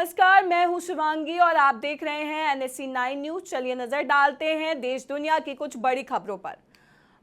नमस्कार, मैं हूं शिवांगी और आप देख रहे हैं NSC 9 न्यूज। चलिए नजर डालते हैं देश दुनिया की कुछ बड़ी खबरों पर।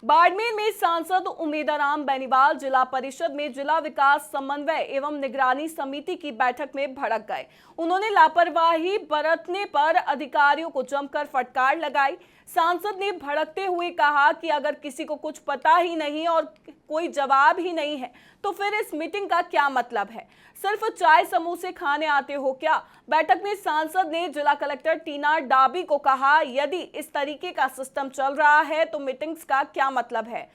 बाड़मेर में सांसद उमेदाराम बेनीवाल जिला परिषद में जिला विकास समन्वय एवं निगरानी समिति की बैठक में भड़क गए। उन्होंने लापरवाही बरतने पर अधिकारियों को जमकर फटकार लगाई। सांसद ने भड़कते हुए कहा कि अगर किसी को कुछ पता ही नहीं और कोई जवाब ही नहीं है तो फिर इस मीटिंग का क्या मतलब है? सिर्फ चाय समोसे खाने आते हो क्या? बैठक में सांसद ने जिला कलेक्टर टीना डाबी को कहा, यदि इस तरीके का सिस्टम चल रहा है तो मीटिंग्स का क्या मतलब है?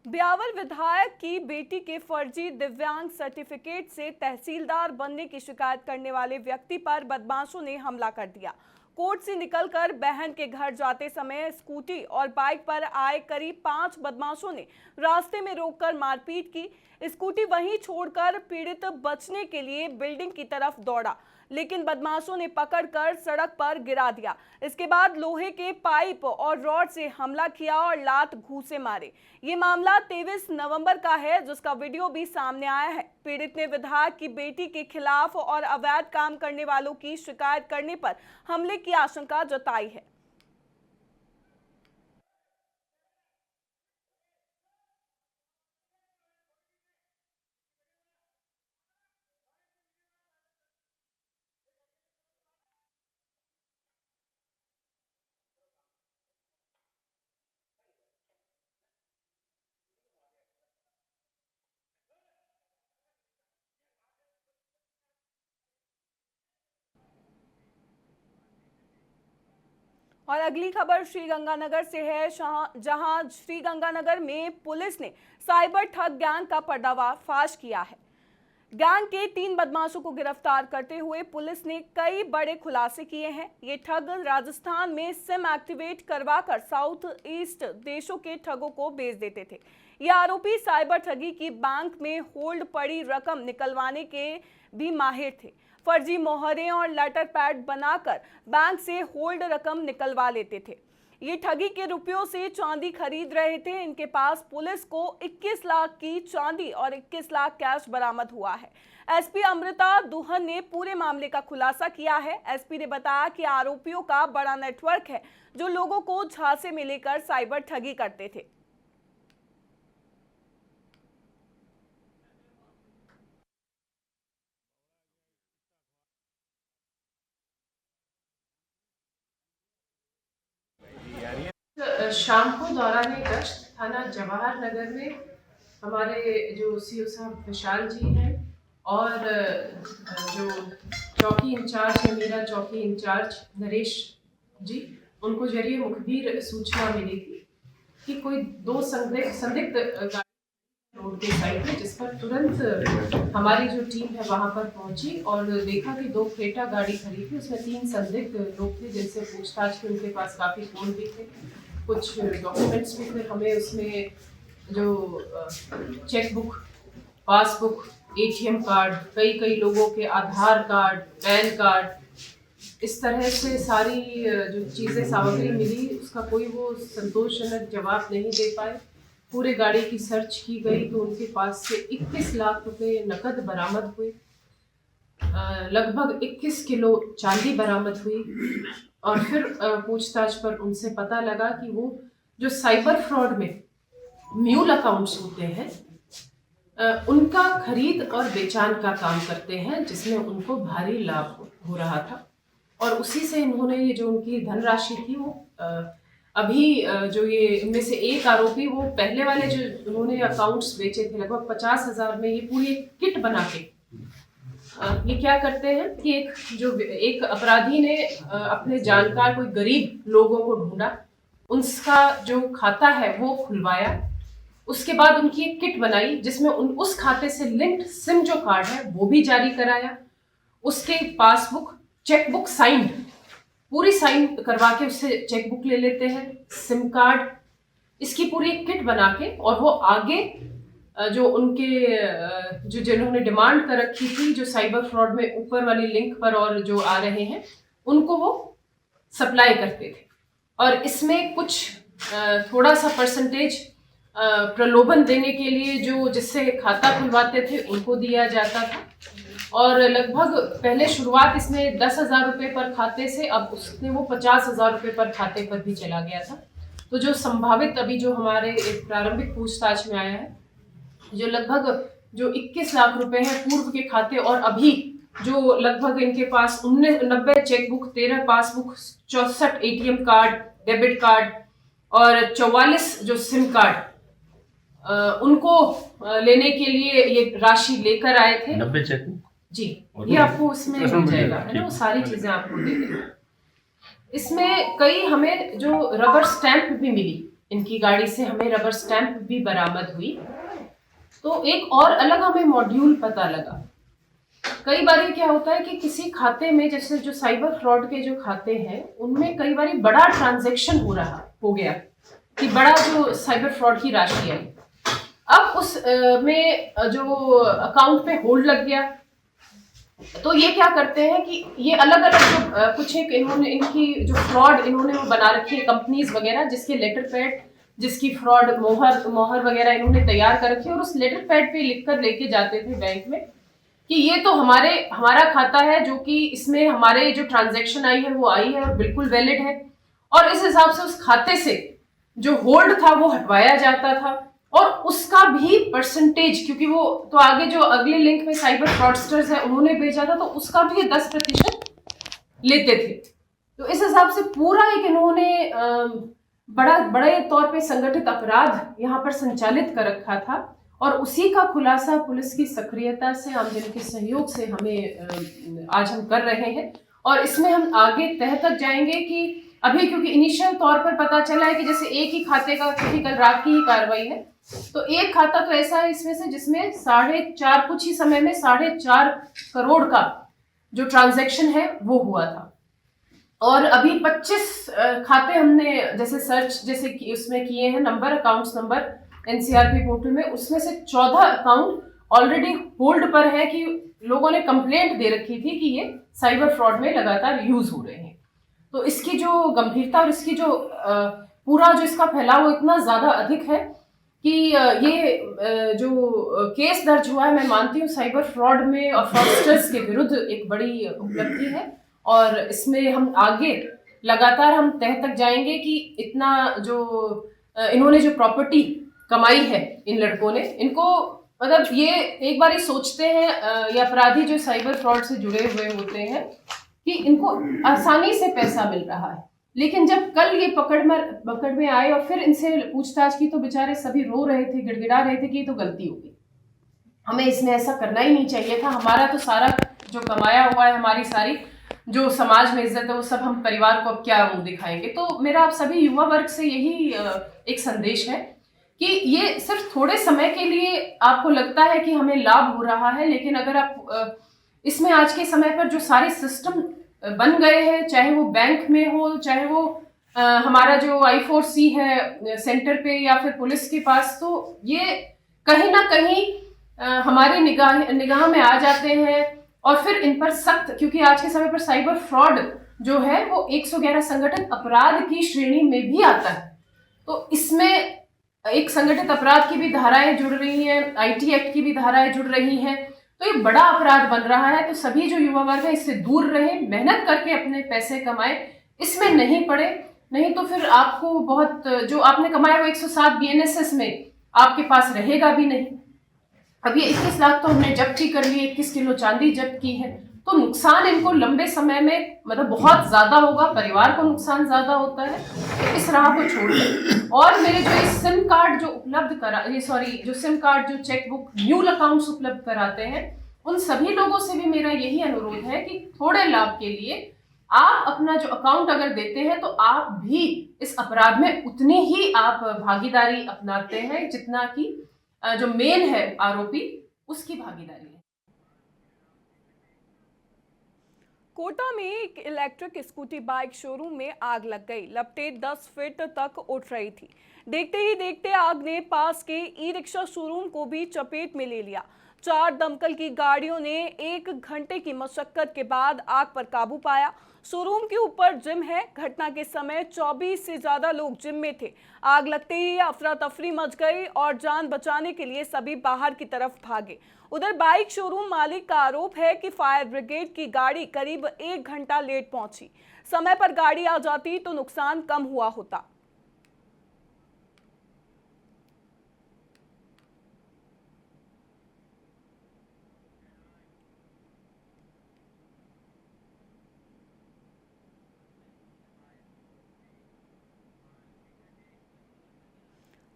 ब्यावर विधायक की बेटी के फर्जी दिव्यांग सर्टिफिकेट से तहसीलदार बनने की शिकायत करने वाले व्यक्ति पर बदमाशों ने हमला कर दिया। कोर्ट से निकलकर बहन के घर जाते समय स्कूटी और बाइक पर आए करीब 5 बदमाशों ने रास्ते में रोककर मारपीट की। स्कूटी वहीं छोड़कर पीड़ित बचने के लिए बिल्डिंग की तरफ दौड़ा, लेकिन बदमाशों ने पकड़कर सड़क पर गिरा दिया। इसके बाद लोहे के पाइप और रॉड से हमला किया और लात घूंसे मारे। ये मामला 23 नवंबर का है, जिसका वीडियो भी सामने आया है। पीड़ित ने विधायक की बेटी के खिलाफ और अवैध काम करने वालों की शिकायत करने पर हमले की आशंका जताई है। और अगली खबर श्रीगंगानगर से है, जहां श्रीगंगानगर में पुलिस ने साइबर ठग गैंग का पर्दाफाश किया है। गैंग के 3 बदमाशों को गिरफ्तार करते हुए पुलिस ने कई बड़े खुलासे किए हैं। ये ठग राजस्थान में सिम एक्टिवेट करवाकर साउथ ईस्ट देशों के ठगों को बेच देते थे। ये आरोपी साइबर ठगी की बैंक में होल्ड पड़ी रकम निकलवाने के भी माहिर थे। फर्जी मोहरें और लेटर पैड बनाकर बैंक से होल्ड रकम निकलवा लेते थे। ये ठगी के रुपयों से चांदी खरीद रहे थे। इनके पास पुलिस को 21 लाख की चांदी और 21 लाख कैश बरामद हुआ है। एसपी अमृता दुहन ने पूरे मामले का खुलासा किया है। एसपी ने बताया कि आरोपियों का बड़ा नेटवर्क है जो लोगों को झांसे में लेकर साइबर ठगी करते थे। शाम को दौरान गश्त थाना जवाहर नगर में हमारे जो सीओ साहब विशाल जी हैं और जो चौकी इंचार्ज है, मेरा चौकी इंचार्ज नरेश जी, उनको जरिए मुखबिर सूचना मिली थी कि कोई 2 संदिग्ध गाड़ी रोड के साइड पे, जिस पर तुरंत हमारी जो टीम है वहां पर पहुंची और देखा कि 2 क्रेटा गाड़ी खड़ी थी। उसमें 3 संदिग्ध लोग थे जिनसे पूछताछ की। उनके पास काफ़ी फोन भी थे, कुछ डॉक्यूमेंट्स भी थे। हमें उसमें जो चेकबुक, पासबुक, एटीएम कार्ड, कई लोगों के आधार कार्ड, पैन कार्ड, इस तरह से सारी जो चीज़ें सामग्री मिली, उसका कोई वो संतोषजनक जवाब नहीं दे पाए। पूरे गाड़ी की सर्च की गई तो उनके पास से 21 लाख रुपए नकद बरामद हुए, लगभग 21 किलो चांदी बरामद हुई। और फिर पूछताछ पर उनसे पता लगा कि वो जो साइबर फ्रॉड में म्यूल अकाउंट्स होते हैं, उनका खरीद और बेचान का काम करते हैं, जिसमें उनको भारी लाभ हो रहा था। और उसी से इन्होंने ये जो उनकी धनराशि थी वो अभी जो ये इनमें से एक आरोपी, वो पहले वाले जो उन्होंने अकाउंट्स बेचे थे लगभग 50,000 में, ये पूरी एक किट बना के ये क्या करते हैं कि एक अपराधी ने अपने जानकार कोई गरीब लोगों को ढूंढा, उनका जो खाता है वो खुलवाया। उसके बाद उनकी एक किट बनाई जिसमें उस खाते से लिंक्ड सिम जो कार्ड है वो भी जारी कराया। उसके पासबुक, चेकबुक साइंड, पूरी साइन करवा के उससे चेकबुक ले लेते हैं, सिम कार्ड, इसकी पूरी एक किट बना के, और वो आगे जो उनके जिन्होंने डिमांड कर रखी थी, जो साइबर फ्रॉड में ऊपर वाली लिंक पर और जो आ रहे हैं, उनको वो सप्लाई करते थे। और इसमें कुछ थोड़ा सा परसेंटेज प्रलोभन देने के लिए जो जिससे खाता खुलवाते थे उनको दिया जाता था। और लगभग पहले शुरुआत इसमें 10,000 रुपये पर खाते से, अब उसने वो 50,000 रुपये पर खाते पर भी चला गया था। तो जो संभावित अभी जो हमारे एक प्रारंभिक पूछताछ में आया है, जो लगभग जो 21 लाख रुपए हैं पूर्व के खाते, और अभी जो लगभग इनके पास 90 chequebook, 13 passbook, 64 ATM card, debit card और 44 जो सिम कार्ड उनको लेने के लिए ये राशि लेकर आए थे। 90 चेकबुक जी, ये आपको उसमें मिल जाएगा, है ना, वो सारी चीजें आपको दे देंगे। इसमें कई हमें जो रबर स्टैंप भी मिली, इनकी गाड़ी से हमें रबर स्टैंप भी बरामद हुई। तो एक और अलग हमें मॉड्यूल पता लगा। कई बार क्या होता है कि किसी खाते में, जैसे जो साइबर फ्रॉड के जो खाते हैं उनमें कई बार बड़ा ट्रांजैक्शन हो गया कि बड़ा जो साइबर फ्रॉड की राशि आई, अब उस में जो अकाउंट पे होल्ड लग गया। तो ये क्या करते हैं कि ये अलग अलग जो कुछ एक इन्होंने इनकी जो फ्रॉड इन्होंने वो बना रखी है कंपनीज वगैरह, जिसके लेटर पैड, जिसकी फ्रॉड मोहर वगैरह इन्होंने तैयार कर रखी है, और उस लेटर पैड पे लिखकर लेके जाते थे बैंक में कि ये तो हमारा खाता है, जो कि इसमें हमारे जो ट्रांजैक्शन आई है वो आई है और बिल्कुल वैलिड है। और इस हिसाब से उस खाते से जो होल्ड था वो हटवाया जाता था, और उसका भी परसेंटेज, क्योंकि वो तो आगे जो अगले लिंक में साइबर फ्रॉडस्टर्स है उन्होंने भेजा था, तो उसका भी 10% लेते थे। तो इस हिसाब से पूरा एक इन्होंने बड़े तौर पे संगठित अपराध यहाँ पर संचालित कर रखा था, और उसी का खुलासा पुलिस की सक्रियता से, आमजन के सहयोग से हमें आज हम कर रहे हैं। और इसमें हम आगे तह तक जाएंगे कि अभी क्योंकि इनिशियल तौर पर पता चला है कि जैसे एक ही खाते का, क्योंकि कल रात की ही कार्रवाई है, तो एक खाता तो ऐसा है इसमें से जिसमें 4.5 कुछ ही समय में 4.5 करोड़ का जो ट्रांजैक्शन है वो हुआ था। और अभी 25 खाते हमने जैसे सर्च जैसे उसमें किए हैं, number, accounts number NCRP portal में, उसमें से 14 अकाउंट ऑलरेडी होल्ड पर है कि लोगों ने कंप्लेंट दे रखी थी कि ये साइबर फ्रॉड में लगातार यूज हो रहे हैं। तो इसकी जो गंभीरता और इसकी जो पूरा जो इसका फैलाव वो इतना ज्यादा अधिक है कि ये जो केस दर्ज हुआ है, मैं मानती हूँ साइबर फ्रॉड में और फ्रॉडस्टर्स के विरुद्ध एक बड़ी उपलब्धि है। और इसमें हम आगे लगातार हम तह तक जाएंगे कि इतना जो इन्होंने जो प्रॉपर्टी कमाई है इन लड़कों ने, इनको मतलब ये एक बार ही सोचते हैं ये अपराधी जो साइबर फ्रॉड से जुड़े हुए होते हैं कि इनको आसानी से पैसा मिल रहा है, लेकिन जब कल ये पकड़ में आए और फिर इनसे पूछताछ की तो बेचारे सभी रो रहे थे, गिड़गिड़ा रहे थे कि ये तो गलती हो गई, हमें इसमें ऐसा करना ही नहीं चाहिए था, हमारा तो सारा जो कमाया हुआ है, हमारी सारी जो समाज में इज्जत है, वो सब हम परिवार को अब क्या मुंह दिखाएंगे। तो मेरा आप सभी युवा वर्ग से यही एक संदेश है कि ये सिर्फ थोड़े समय के लिए आपको लगता है कि हमें लाभ हो रहा है, लेकिन अगर आप इसमें आज के समय पर जो सारे सिस्टम बन गए हैं, चाहे वो बैंक में हो, चाहे वो हमारा जो I4C है सेंटर पे या फिर पुलिस के पास, तो ये कहीं ना कहीं हमारी निगाह में आ जाते हैं। और फिर इन पर सख्त, क्योंकि आज के समय पर साइबर फ्रॉड जो है वो 111 संगठित अपराध की श्रेणी में भी आता है, तो इसमें एक संगठित अपराध की भी धाराएं जुड़ रही हैं, IT एक्ट की भी धाराएं जुड़ रही हैं, तो ये बड़ा अपराध बन रहा है। तो सभी जो युवा वर्ग है इससे दूर रहे, मेहनत करके अपने पैसे कमाए, इसमें नहीं पड़े, नहीं तो फिर आपको बहुत जो आपने कमाया वो 107 BNSS में आपके पास रहेगा भी नहीं। अब ये 21 लाख तो हमने जब्त ही कर लिए, 21 किलो चांदी जब्त की है, तो नुकसान इनको लंबे समय में मतलब बहुत ज्यादा होगा, परिवार को नुकसान ज्यादा होता है। तो इस राह को छोड़ दें। और मेरे जो सिम कार्ड जो उपलब्ध जो सिम कार्ड जो चेकबुक म्यूल अकाउंट्स उपलब्ध कराते हैं, उन सभी लोगों से भी मेरा यही अनुरोध है कि थोड़े लाभ के लिए आप अपना जो अकाउंट अगर देते हैं तो आप भी इस अपराध में उतनी ही आप भागीदारी अपनाते हैं जितना कि जो मेन है आरोपी उसकी भागीदारी है। कोटा में एक इलेक्ट्रिक स्कूटी बाइक शोरूम में आग लग गई। लपटें 10 फीट तक उठ रही थी। देखते ही देखते आग ने पास के ई-रिक्शा शोरूम को भी चपेट में ले लिया। 4 दमकल की गाड़ियों ने 1 घंटे की मशक्कत के बाद आग पर काबू पाया। शोरूम के ऊपर जिम है। घटना के समय 24 से ज्यादा लोग जिम में थे। आग लगते ही अफरा तफरी मच गई और जान बचाने के लिए सभी बाहर की तरफ भागे। उधर बाइक शोरूम मालिक का आरोप है कि फायर ब्रिगेड की गाड़ी करीब 1 घंटा लेट पहुंची। समय पर गाड़ी आ जाती तो नुकसान कम हुआ होता।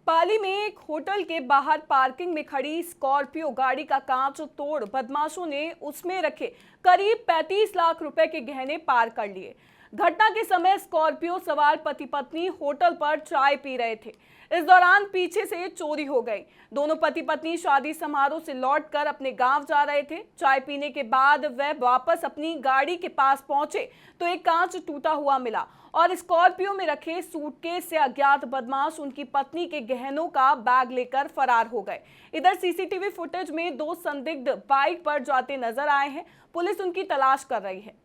पाली में एक होटल के बाहर पार्किंग में खड़ी स्कॉर्पियो गाड़ी का कांच तोड़ बदमाशों ने उसमें रखे करीब 35 लाख रुपए के गहने पार कर लिए। घटना के समय स्कॉर्पियो सवार पति पत्नी होटल पर चाय पी रहे थे। इस दौरान पीछे से चोरी हो गई। दोनों पति पत्नी शादी समारोह से लौटकर अपने गांव जा रहे थे। चाय पीने के बाद वह वापस अपनी गाड़ी के पास पहुंचे तो एक कांच टूटा हुआ मिला और स्कॉर्पियो में रखे सूटकेस से अज्ञात बदमाश उनकी पत्नी के गहनों का बैग लेकर फरार हो गए। इधर सीसीटीवी फुटेज में 2 संदिग्ध बाइक पर जाते नजर आए हैं। पुलिस उनकी तलाश कर रही है।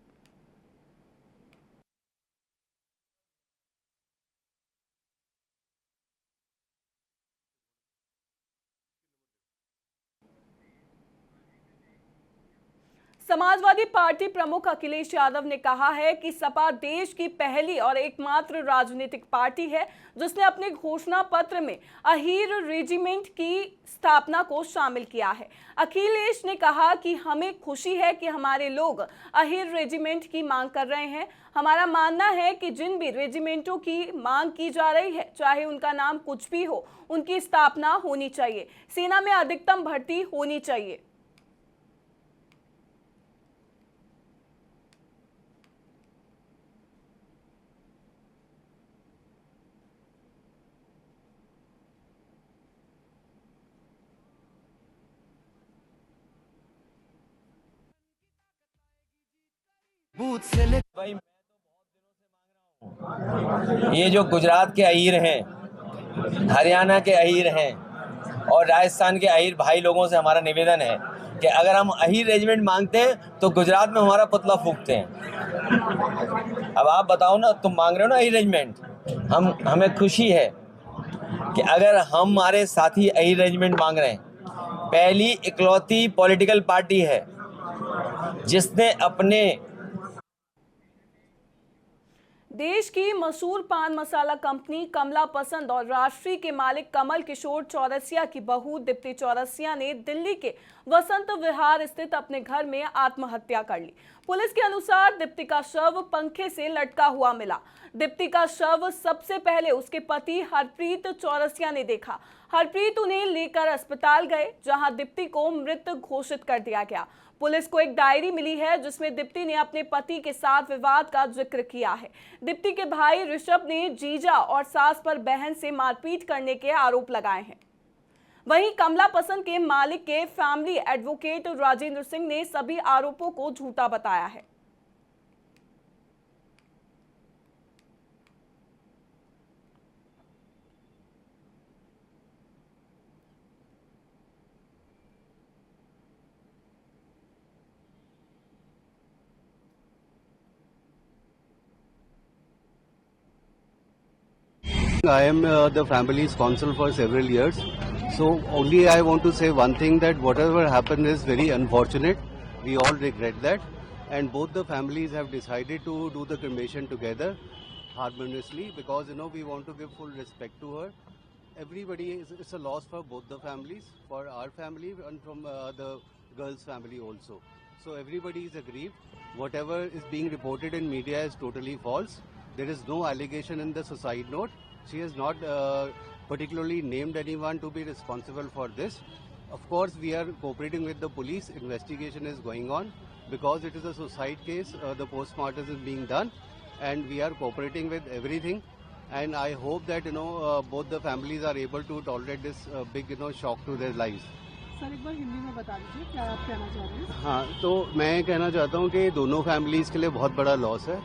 समाजवादी पार्टी प्रमुख अखिलेश यादव ने कहा है कि सपा देश की पहली और एकमात्र राजनीतिक पार्टी है जिसने अपने घोषणा पत्र में अहीर रेजिमेंट की स्थापना को शामिल किया है। अखिलेश ने कहा कि हमें खुशी है कि हमारे लोग अहीर रेजिमेंट की मांग कर रहे हैं। हमारा मानना है कि जिन भी रेजिमेंटों की मांग की जा रही है, चाहे उनका नाम कुछ भी हो, उनकी स्थापना होनी चाहिए। सेना में अधिकतम भर्ती होनी चाहिए। भाई ये जो गुजरात के अहीर हैं, हरियाणा के अहीर हैं और राजस्थान के अहीर भाई लोगों से हमारा निवेदन है कि अगर हम अहीर रेजिमेंट मांगते हैं तो गुजरात में हमारा पुतला फूंकते हैं। अब आप बताओ ना, तुम मांग रहे हो ना अहीर रेजिमेंट, हमें खुशी है कि अगर हमारे साथी अहीर रेजिमेंट मांग रहे हैं। पहली इकलौती पॉलिटिकल पार्टी है जिसने अपने देश की मशहूर पान मसाला कंपनी कमला पसंद और राष्ट्रीय के मालिक कमल किशोर चौरसिया की बहू दीप्ति चौरसिया ने दिल्ली के वसंत विहार स्थित अपने घर में आत्महत्या कर ली। पुलिस के अनुसार दीप्ति का शव पंखे से लटका हुआ मिला। दीप्ति का शव सबसे पहले उसके पति हरप्रीत चौरसिया ने देखा। हरप्रीत उन्हें लेकर अस्पताल गए, जहां दीप्ति को मृत घोषित कर दिया गया। पुलिस को एक डायरी मिली है जिसमें दीप्ति ने अपने पति के साथ विवाद का जिक्र किया है। दीप्ति के भाई ऋषभ ने जीजा और सास पर बहन से मारपीट करने के आरोप लगाए हैं। वहीं कमला पसंद के मालिक के फैमिली एडवोकेट राजेंद्र सिंह ने सभी आरोपों को झूठा बताया है। I am the family's counsel for several years. So only I want to say one thing, that whatever happened is very unfortunate. We all regret that. And both the families have decided to do the cremation together harmoniously, because we want to give full respect to her. Everybody, it's a loss for both the families, for our family and from the girl's family also. So everybody is aggrieved. Whatever is being reported in media is totally false. There is no allegation in the suicide note. She has not particularly named anyone to be responsible for this. Of course, we are cooperating with the police. Investigation is going on. Because it is a suicide case, the postmortem is being done, and we are cooperating with everything. And I hope that both the families are able to tolerate this big shock to their lives. Sir एक बार हिंदी में बता दीजिए क्या आप कहना चाह रहे हैं। हाँ, तो मैं कहना चाहता हूँ कि दोनों फैमिलीज़ के लिए बहुत बड़ा लॉस है।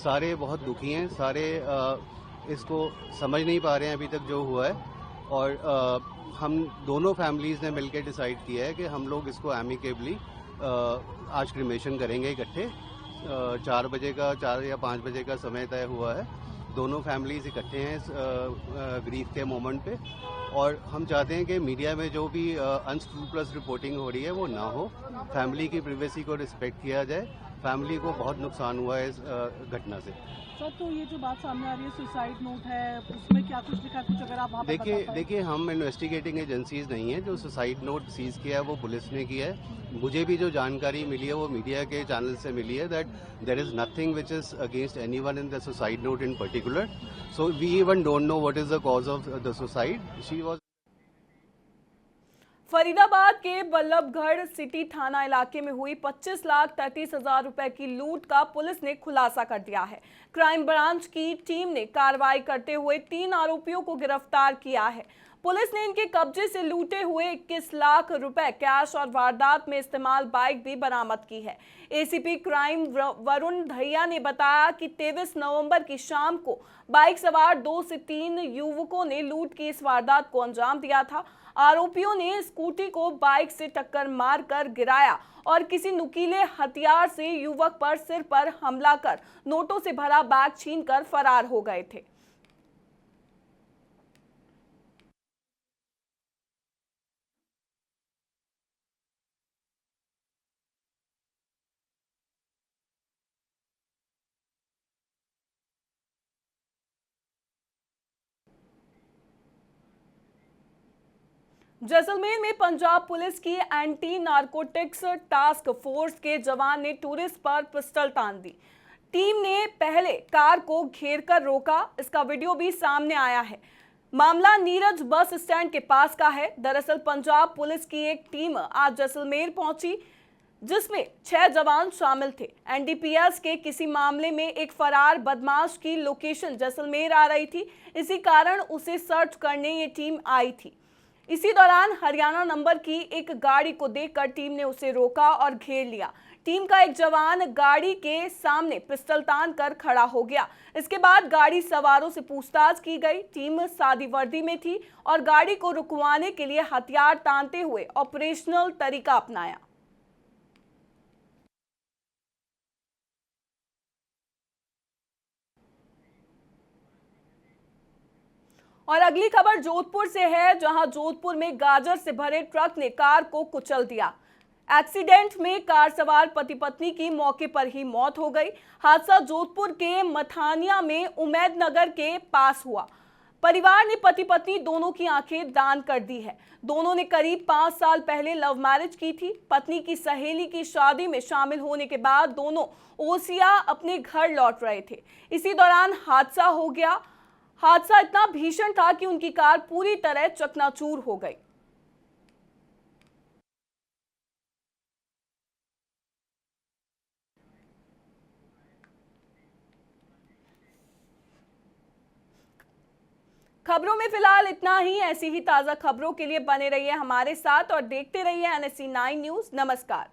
सारे बहुत दुखी हैं, सारे इसको समझ नहीं पा रहे हैं अभी तक जो हुआ है। और हम दोनों फैमिलीज़ ने मिलकर डिसाइड किया है कि हम लोग इसको एमिकेबली आज क्रिमेशन करेंगे इकट्ठे। 4 बजे का 4 या 5 बजे का समय तय हुआ है। दोनों फैमिलीज इकट्ठे हैं इस ग्रीफ के मोमेंट पे, और हम चाहते हैं कि मीडिया में जो भी अनस्क्रूपुलस रिपोर्टिंग हो रही है वो ना हो। फैमिली की प्राइवेसी को रिस्पेक्ट किया जाए। फैमिली को बहुत नुकसान हुआ है इस घटना से। सर, तो ये जो बात सामने आ रही है, सुसाइड नोट है, उसमें क्या कुछ लिखा है, कुछ अगर आप वहाँ पे बता पाएं? देखिए हम इन्वेस्टिगेटिंग एजेंसीज नहीं है। जो सुसाइड नोट सीज किया है वो पुलिस ने किया है। मुझे भी जो जानकारी मिली है वो मीडिया के चैनल से मिली है that there is nothing which is against anyone in the suicide note in particular. So we even don't know what is the cause of the suicide. She was Faridabad के बल्लभगढ़ सिटी थाना इलाके में हुई 25,33,000 रुपए की लूट का पुलिस ने खुलासा कर दिया है। क्राइम ब्रांच की टीम ने कार्रवाई करते हुए 3 आरोपियों को गिरफ्तार किया है। पुलिस ने इनके कब्जे से लूटे हुए 21 लाख रुपए कैश और वारदात में इस्तेमाल बाइक भी बरामद की है। एसीपी क्राइम वरुण धैया ने बताया कि 23 नवंबर की शाम को बाइक सवार 2 से 3 युवकों ने लूट की इस वारदात को अंजाम दिया था। आरोपियों ने स्कूटी को बाइक से टक्कर मारकर गिराया और किसी नुकीले हथियार से युवक पर सिर पर हमला कर नोटों से भरा बैग छीनकर फरार हो गए थे। जैसलमेर में पंजाब पुलिस की एंटी नारकोटिक्स टास्क फोर्स के जवान ने टूरिस्ट पर पिस्टल तान दी। टीम ने पहले कार को घेरकर रोका। इसका वीडियो भी सामने आया है। मामला नीरज बस स्टैंड के पास का है। दरअसल पंजाब पुलिस की एक टीम आज जैसलमेर पहुंची जिसमें 6 जवान शामिल थे। एनडीपीएस के किसी मामले में एक फरार बदमाश की लोकेशन जैसलमेर आ रही थी, इसी कारण उसे सर्च करने ये टीम आई थी। इसी दौरान हरियाणा नंबर की एक गाड़ी को देखकर टीम ने उसे रोका और घेर लिया। टीम का एक जवान गाड़ी के सामने पिस्टल तान कर खड़ा हो गया। इसके बाद गाड़ी सवारों से पूछताछ की गई। टीम सादी वर्दी में थी और गाड़ी को रुकवाने के लिए हथियार तानते हुए ऑपरेशनल तरीका अपनाया। और अगली खबर जोधपुर से है, जहां जोधपुर में गाजर से भरे ट्रक ने कार को कुचल दिया। एक्सीडेंट में कार सवार पति पत्नी की मौके पर ही मौत हो गई। हादसा जोधपुर के मथानिया में उमैद नगर के पास हुआ। परिवार ने पति पत्नी दोनों की आंखें दान कर दी है। दोनों ने करीब 5 साल पहले लव मैरिज की थी। पत्नी की सहेली की शादी में शामिल होने के बाद दोनों ओसिया अपने घर लौट रहे थे। इसी दौरान हादसा हो गया। हादसा इतना भीषण था कि उनकी कार पूरी तरह चकनाचूर हो गई। खबरों में फिलहाल इतना ही। ऐसी ही ताजा खबरों के लिए बने रहिए हमारे साथ और देखते रहिए NSE 9 न्यूज। नमस्कार।